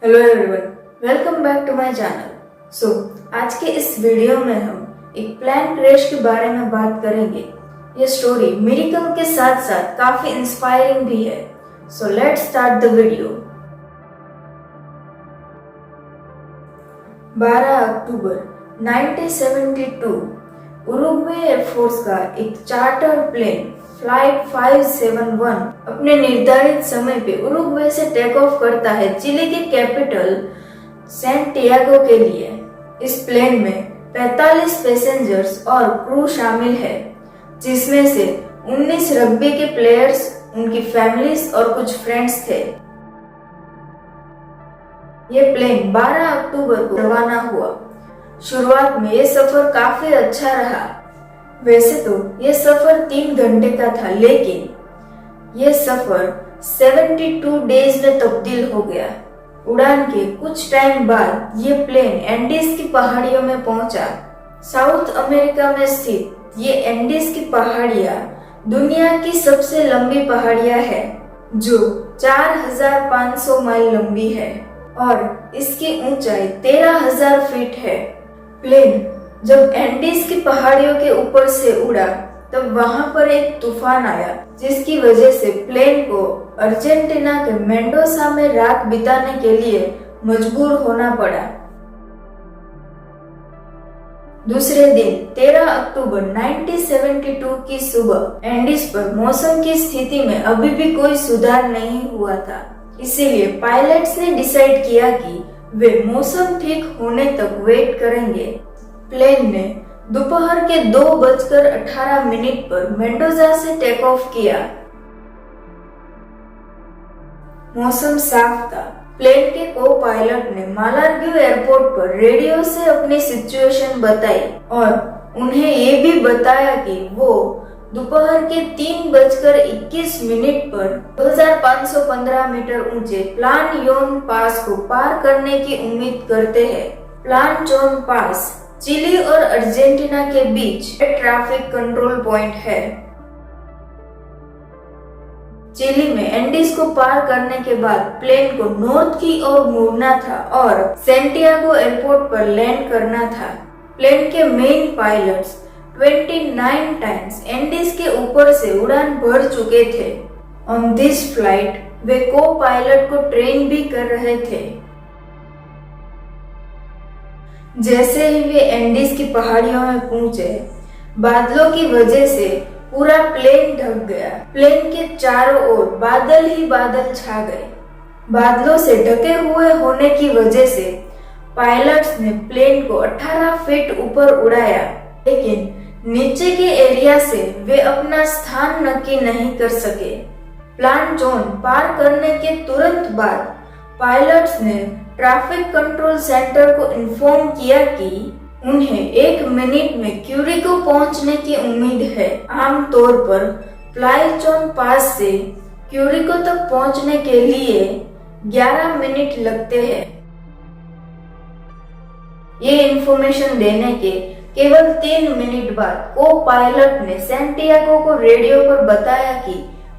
Hello everyone, welcome back to my channel. आज के इस वीडियो में हम एक प्लेन क्रैश के बारे में बात करेंगे। ये स्टोरी मिरेकल के साथ साथ काफी इंस्पायरिंग भी है। So let's start the video. 12 October 1972 Uruguay air force का एक चार्टर प्लेन फ्लाइट 571 अपने निर्धारित समय पे उरुग्वे से टेक ऑफ करता है चिली के कैपिटल सैंटियागो के लिए। इस प्लेन में 45 पैसेंजर्स और क्रू शामिल है, जिसमें से 19 रग्बी के प्लेयर्स, उनकी फैमिलीज और कुछ फ्रेंड्स थे। ये प्लेन 12 अक्टूबर को रवाना हुआ। शुरुआत में ये सफर काफी अच्छा रहा। वैसे तो ये सफर 3 घंटे का था, लेकिन ये सफर 72 डेज में तब्दील हो गया। उड़ान के कुछ टाइम बाद ये प्लेन एंडीज की पहाड़ियों में पहुंचा। साउथ अमेरिका में स्थित ये एंडीज की पहाड़ियां दुनिया की सबसे लंबी पहाड़ियां है, जो 4500 माइल लंबी है और इसकी ऊंचाई 13,000 फीट है। प्लेन जब एंडीज की पहाड़ियों के ऊपर से उड़ा तब वहां पर एक तूफान आया, जिसकी वजह से प्लेन को अर्जेंटीना के मेंडोजा में रात बिताने के लिए मजबूर होना पड़ा। दूसरे दिन 13 अक्टूबर 1972 की सुबह एंडीज पर मौसम की स्थिति में अभी भी कोई सुधार नहीं हुआ था। इसीलिए पायलट्स ने डिसाइड किया कि वे मौसम ठीक होने तक वेट करेंगे। प्लेन ने दोपहर के 2:18 पर मेंडोजा से टेक ऑफ किया। मौसम साफ था। प्लेन के को पायलट ने मालारग्यू एयरपोर्ट पर रेडियो से अपनी सिचुएशन बताई और उन्हें ये भी बताया कि वो दोपहर के 3:21 पर 2515 मीटर ऊंचे प्लान योन पास को पार करने की उम्मीद करते हैं। प्लान योन पास चिली और अर्जेंटीना के बीच ट्रैफिक कंट्रोल पॉइंट है। चिली में एंडीज को पार करने के बाद प्लेन को नॉर्थ की ओर मुड़ना था और सैंटियागो एयरपोर्ट पर लैंड करना था। प्लेन के मेन पायलट्स 29 टाइम्स एंडीज के ऊपर से उड़ान भर चुके थे। ऑन दिस फ्लाइट वे को पायलट को ट्रेन भी कर रहे थे। जैसे ही वे एंडीज की पहाड़ियों में पहुंचे, बादलों की वजह से पूरा प्लेन ढक गया। प्लेन के चारों ओर बादल ही बादल छा गए। बादलों से ढके हुए होने की वजह से पायलट्स ने प्लेन को 18 फीट ऊपर उड़ाया, लेकिन नीचे के एरिया से वे अपना स्थान नक्की नहीं कर सके। प्लान जोन पार करने के तुरंत बाद पायलट्स ने ट्रैफिक कंट्रोल सेंटर को इन्फॉर्म किया कि उन्हें 1 मिनट में क्यूरिको पहुंचने की उम्मीद है। आमतौर पर प्लाइचोन पास से क्यूरिको तक पहुंचने के लिए 11 मिनट लगते हैं। ये इन्फॉर्मेशन देने के केवल 3 मिनट बाद को पायलट ने सैंटियागो को रेडियो पर बताया कि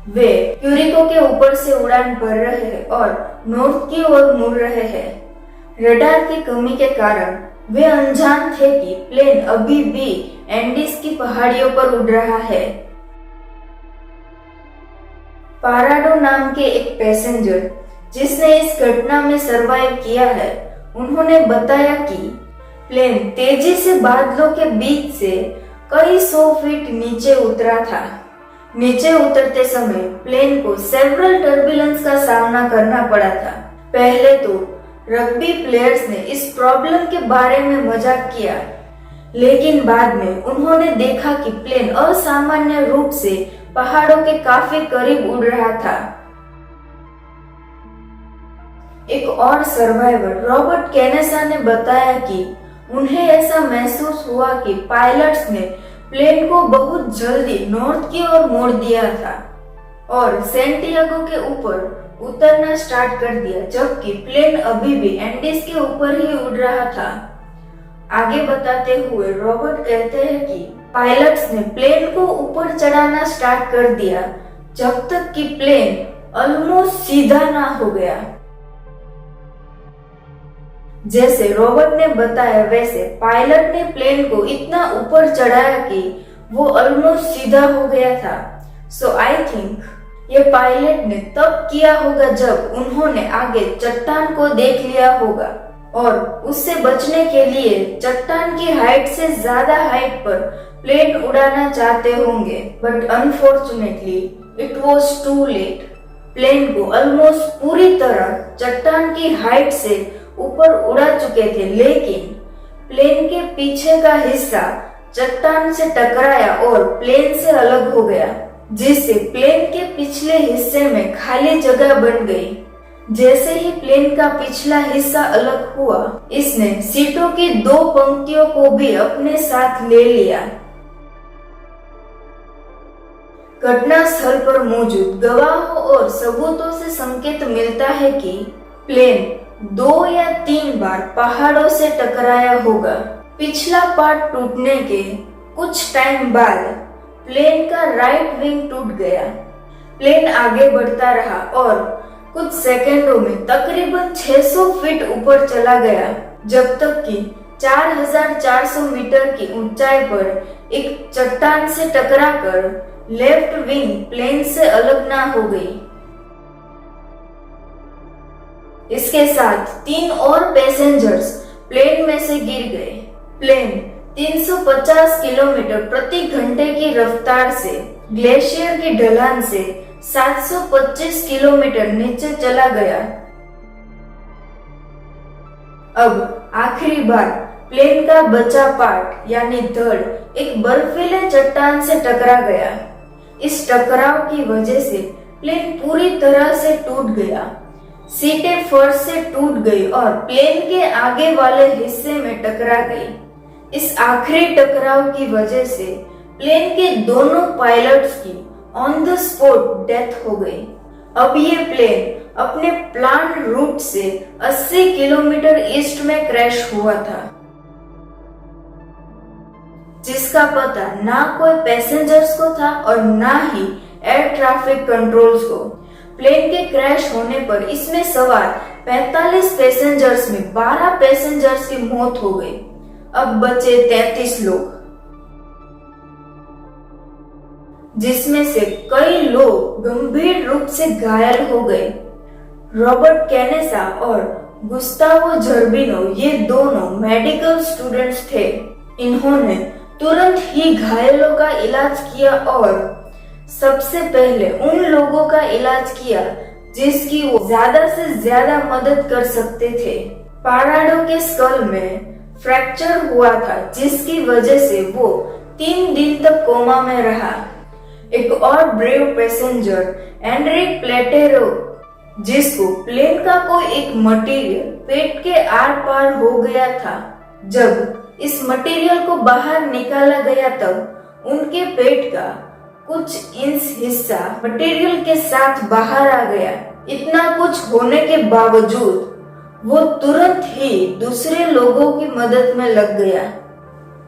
वे क्यूरिको के ऊपर से उड़ान भर रहे हैं और नॉर्थ की ओर मुड़ रहे हैं। रडार की कमी के कारण वे अनजान थे कि प्लेन अभी भी एंडीज की पहाड़ियों पर उड़ रहा है। पाराडो नाम के एक पैसेंजर जिसने इस घटना में सरवाइव किया है, उन्होंने बताया कि प्लेन तेजी से बादलों के बीच से कई 100 फीट नीचे उतरा था। नीचे उतरते समय प्लेन को सेवरल टर्बुलेंस का सामना करना पड़ा था। पहले तो रग्बी प्लेयर्स ने इस प्रॉब्लम के बारे में मजाक किया, लेकिन बाद में उन्होंने देखा कि प्लेन असामान्य रूप से पहाड़ों के काफी करीब उड़ रहा था। एक और सर्वाइवर रॉबर्ट केनेसा ने बताया कि उन्हें ऐसा महसूस हुआ कि पायलट्स ने प्लेन को बहुत जल्दी नॉर्थ की ओर मोड़ दिया था और सैंटियागो के ऊपर उतरना स्टार्ट कर दिया, जबकि प्लेन अभी भी एंडीज के ऊपर ही उड़ रहा था। आगे बताते हुए रॉबर्ट कहते हैं कि पायलट्स ने प्लेन को ऊपर चढ़ाना स्टार्ट कर दिया जब तक कि प्लेन ऑलमोस्ट सीधा ना हो गया। जैसे रॉबर्ट ने बताया वैसे पायलट ने प्लेन को इतना ऊपर चढ़ाया कि वो ऑलमोस्ट सीधा हो गया था। सो आई थिंक ये पायलट ने तब किया होगा जब उन्होंने आगे चट्टान को देख लिया होगा और उससे बचने के लिए चट्टान की हाइट से ज्यादा हाइट पर प्लेन उड़ाना चाहते होंगे। But unfortunately it was too late. Plane को ऑलमोस्ट पूरी तरह चट्टान की हाइट से ऊपर उड़ा चुके थे, लेकिन प्लेन के पीछे का हिस्सा चट्टान से टकराया और प्लेन से अलग हो गया, जिससे प्लेन के पिछले हिस्से में खाली जगह बन गई। जैसे ही प्लेन का पिछला हिस्सा अलग हुआ, इसने सीटों की 2 पंक्तियों को भी अपने साथ ले लिया। घटना स्थल पर मौजूद गवाहों और सबूतों से संकेत मिलता है कि प्लेन 2 या 3 बार पहाड़ों से टकराया होगा। पिछला पार्ट टूटने के कुछ टाइम बाद प्लेन का राइट विंग टूट गया। प्लेन आगे बढ़ता रहा और कुछ सेकंडों में तकरीबन 600 फीट ऊपर चला गया, जब तक कि 4400 मीटर की ऊंचाई पर एक चट्टान से टकराकर लेफ्ट विंग प्लेन से अलग ना हो गई। इसके साथ 3 और पैसेंजर्स प्लेन में से गिर गए। प्लेन 350 किलोमीटर प्रति घंटे की रफ्तार से ग्लेशियर की ढलान से 725 किलोमीटर नीचे चला गया। अब आखिरी बार प्लेन का बचा पार्ट यानी धड़ एक बर्फीले चट्टान से टकरा गया। इस टकराव की वजह से प्लेन पूरी तरह से टूट गया। सीटें फर्श से टूट गई और प्लेन के आगे वाले हिस्से में टकरा गई। इस आखिरी टकराव की वजह से प्लेन के दोनों पायलट्स की ऑन द स्पॉट डेथ हो गई। अब ये प्लेन अपने प्लान रूट से 80 किलोमीटर ईस्ट में क्रैश हुआ था, जिसका पता ना कोई पैसेंजर्स को था और ना ही एयर ट्रैफिक कंट्रोल्स को। प्लेन के क्रैश होने पर इसमें सवार 45 पैसेंजर्स में 12 पैसेंजर्स की मौत हो गई। अब बचे 33 लोग, जिसमें से कई लोग गंभीर रूप से घायल हो गए। रॉबर्ट कैनेसा और गुस्तावो जर्बिनो ये दोनों मेडिकल स्टूडेंट्स थे। इन्होंने तुरंत ही घायलों का इलाज किया और सबसे पहले उन लोगों का इलाज किया जिसकी वो ज्यादा से ज्यादा मदद कर सकते थे। पाराडो के स्कल में फ्रैक्चर हुआ था, जिसकी वजह से वो 3 दिन तक कोमा में रहा। एक और ब्रेव पैसेंजर एनरिक प्लेटेरो, जिसको प्लेन का कोई एक मटेरियल पेट के आर पार हो गया था, जब इस मटेरियल को बाहर निकाला गया तब उनके पेट का कुछ इंच हिस्सा मटेरियल के साथ बाहर आ गया। इतना कुछ होने के बावजूद वो तुरंत ही दूसरे लोगों की मदद में लग गया।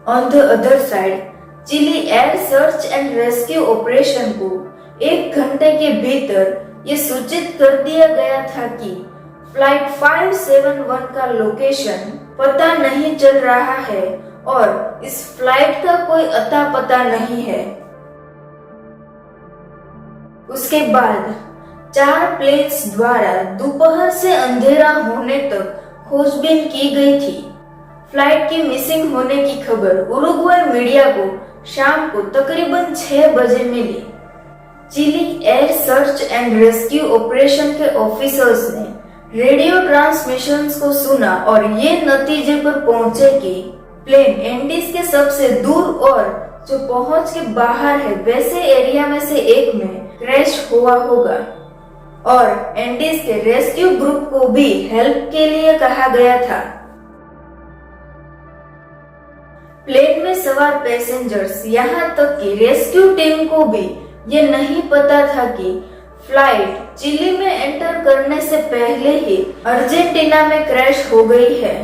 On the other side Chile air search and rescue operation को 1 घंटे के भीतर ये सूचित कर दिया गया था कि फ्लाइट 571 का लोकेशन पता नहीं चल रहा है और इस फ्लाइट का कोई अता पता नहीं है। उसके बाद 4 प्लेन्स द्वारा दोपहर से अंधेरा होने तक खोजबीन की गई थी। फ्लाइट की मिसिंग होने की खबर उरुग्वे मीडिया को शाम को तकरीबन 6 बजे मिली। Chile air search and rescue operation के ऑफिसर्स ने रेडियो ट्रांसमिशंस को सुना और ये नतीजे पर पहुंचे कि प्लेन एंडीज के सबसे दूर और जो पहुंच के बाहर है वैसे एरिया में से एक में क्रैश हुआ होगा और एंडीज के रेस्क्यू ग्रुप को भी हेल्प के लिए कहा गया था। प्लेन में सवार पैसेंजर्स यहाँ तक कि रेस्क्यू टीम को भी ये नहीं पता था कि फ्लाइट चिली में एंटर करने से पहले ही अर्जेंटीना में क्रैश हो गई है।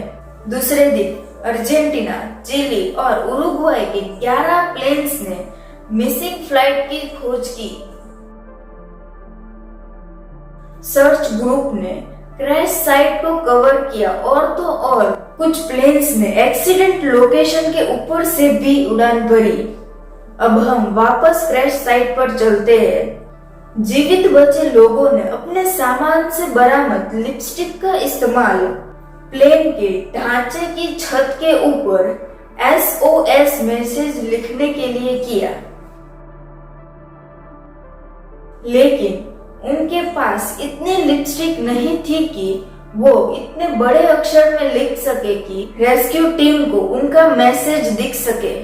दूसरे दिन अर्जेंटीना, चिली और उरुग्वे के 11 प्लेन्स ने मिसिंग फ्लाइट की खोज की। सर्च ग्रुप ने क्रैश साइट को कवर किया और तो और कुछ प्लेन्स ने एक्सीडेंट लोकेशन के ऊपर से भी उड़ान भरी। अब हम वापस क्रैश साइट पर चलते हैं। जीवित बचे लोगों ने अपने सामान से बरामद लिपस्टिक का इस्तेमाल प्लेन के ढांचे की छत के ऊपर SOS मैसेज लिखने के लिए किया, लेकिन उनके पास इतनी लिपस्टिक नहीं थी कि वो इतने बड़े अक्षर में लिख सके कि रेस्क्यू टीम को उनका मैसेज दिख सके।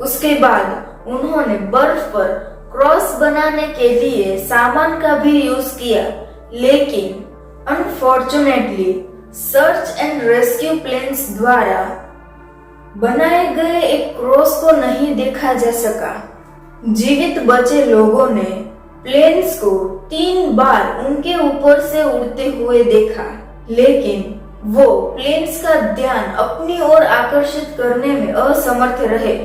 उसके बाद उन्होंने बर्फ पर क्रॉस बनाने के लिए सामान का भी यूज किया, लेकिन unfortunately search and rescue planes द्वारा बनाए गए एक क्रॉस को नहीं देखा जा सका। जीवित बचे लोगों ने प्लेन्स को 3 बार उनके ऊपर से उड़ते हुए देखा, लेकिन वो प्लेन्स का ध्यान अपनी ओर आकर्षित करने में असमर्थ रहे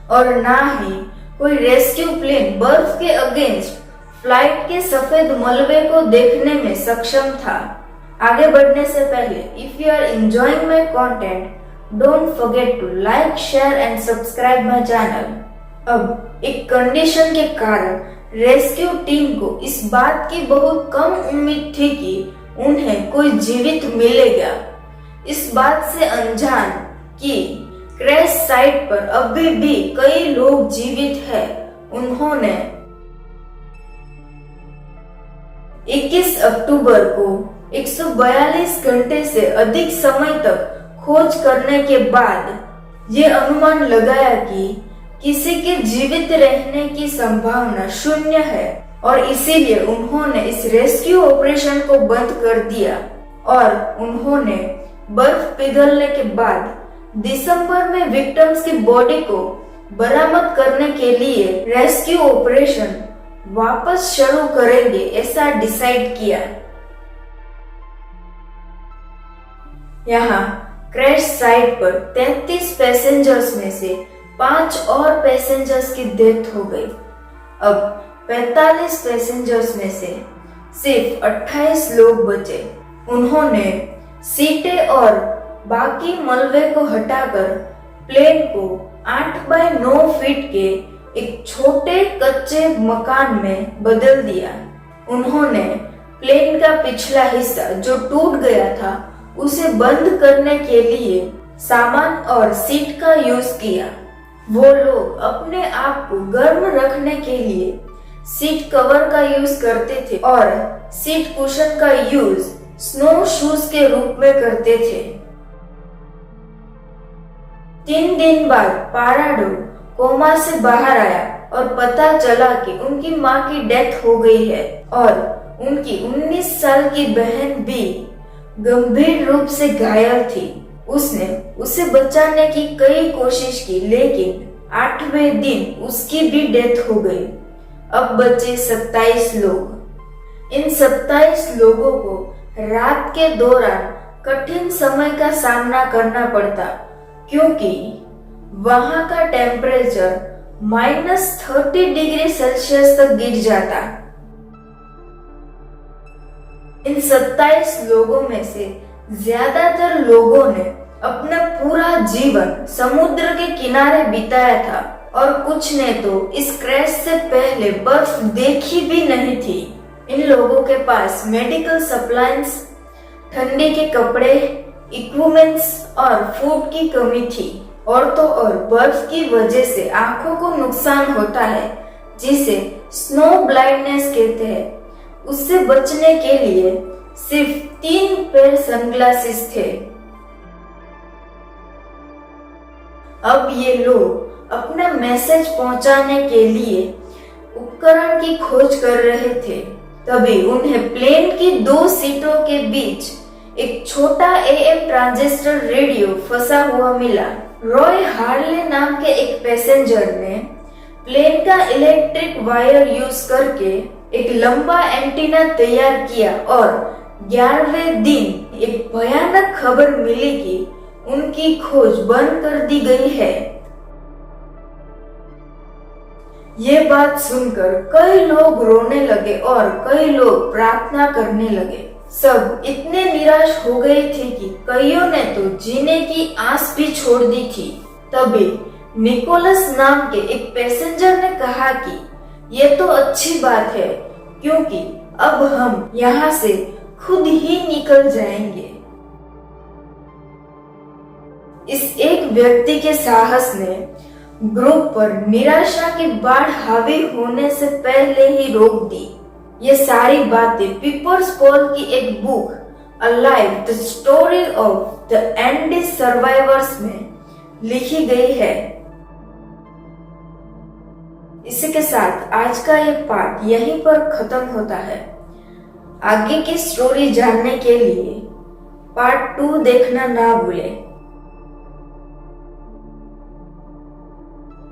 और ना ही कोई रेस्क्यू प्लेन बर्फ के अगेंस्ट फ्लाइट के सफेद मलबे को देखने में सक्षम था। आगे बढ़ने से पहले if you are enjoying my content, don't forget to like, share and subscribe my channel. अब एक कंडीशन के कारण रेस्क्यू टीम को इस बात की बहुत कम उम्मीद थी कि उन्हें कोई जीवित मिलेगा। इस बात से अनजान कि क्रैश साइट पर अभी भी कई लोग जीवित हैं, उन्होंने 21 अक्टूबर को 142 घंटे से अधिक समय तक खोज करने के बाद ये अनुमान लगाया कि किसी के जीवित रहने की संभावना 0 है और इसीलिए उन्होंने इस रेस्क्यू ऑपरेशन को बंद कर दिया और उन्होंने बर्फ पिघलने के बाद दिसंबर में विक्टिम्स की बॉडी को बरामद करने के लिए रेस्क्यू ऑपरेशन वापस शुरू करेंगे ऐसा डिसाइड किया। यहाँ क्रैश साइट पर 33 पैसेंजर्स में से 5 और पैसेंजर्स की डेथ हो गई। अब 45 पैसेंजर्स में से सिर्फ 28 लोग बचे। उन्होंने सीटें और बाकी मलबे को हटाकर प्लेन को 8 बाय 9 फीट के एक छोटे कच्चे मकान में बदल दिया। उन्होंने प्लेन का पिछला हिस्सा जो टूट गया था उसे बंद करने के लिए सामान और सीट का यूज किया। वो लोग अपने आप को गर्म रखने के लिए सीट कवर का यूज करते थे और सीट कुशन का यूज स्नो शूज के रूप में करते थे। 3 दिन बाद पाराडो कोमा से बाहर आया और पता चला कि उनकी माँ की डेथ हो गई है और उनकी 19 साल की बहन भी गंभीर रूप से घायल थी। उसने उसे बचाने की कई कोशिश की, लेकिन 8वें दिन उसकी भी डेथ हो गई। अब बचे 27 लोग। इन 27 लोगों को रात के दौरान कठिन समय का सामना करना पड़ता, क्योंकि वहां का टेम्परेचर -30 डिग्री सेल्सियस तक गिर जाता। इन 27 लोगों में से ज्यादातर लोगों ने अपना पूरा जीवन समुद्र के किनारे बिताया था और कुछ ने तो इस क्रैश से पहले बर्फ देखी भी नहीं थी। इन लोगों के पास मेडिकल सप्लाइज, ठंडी के कपड़े, इक्विपमेंट्स और फूड की कमी थी। और तो और बर्फ की वजह से आंखों को नुकसान होता है, जिसे स्नो ब्लाइंडनेस कहते हैं। उससे बचने के लिए सिर्फ 3 पेयर सनग्लासेस थे। अब ये लोग अपना मैसेज पहुंचाने के लिए उपकरण की खोज कर रहे थे। तभी उन्हें प्लेन की 2 सीटों के बीच एक छोटा AM ट्रांजिस्टर रेडियो फंसा हुआ मिला। रॉय हार्ले नाम के एक पैसेंजर ने प्लेन का इलेक्ट्रिक वायर यूज करके एक लंबा एंटीना तैयार किया और 11वें दिन एक भयानक खबर मिली कि उनकी खोज बंद कर दी गई है। ये बात सुनकर कई लोग रोने लगे और कई लोग प्रार्थना करने लगे। सब इतने निराश हो गए थे कि कईयों ने तो जीने की आस भी छोड़ दी थी। तभी निकोलस नाम के एक पैसेंजर ने कहा कि ये तो अच्छी बात है, क्योंकि अब हम यहाँ से खुद ही निकल जाएंगे। इस एक व्यक्ति के साहस ने ग्रुप पर निराशा की बाढ़ हावी होने से पहले ही रोक दी। ये सारी बातें पीटर्स पॉल की एक book alive the story of the Andes survivors में लिखी गई है। इसी के साथ आज का ये पार्ट यहीं पर खत्म होता है। आगे की स्टोरी जानने के लिए पार्ट 2 देखना ना भूलें।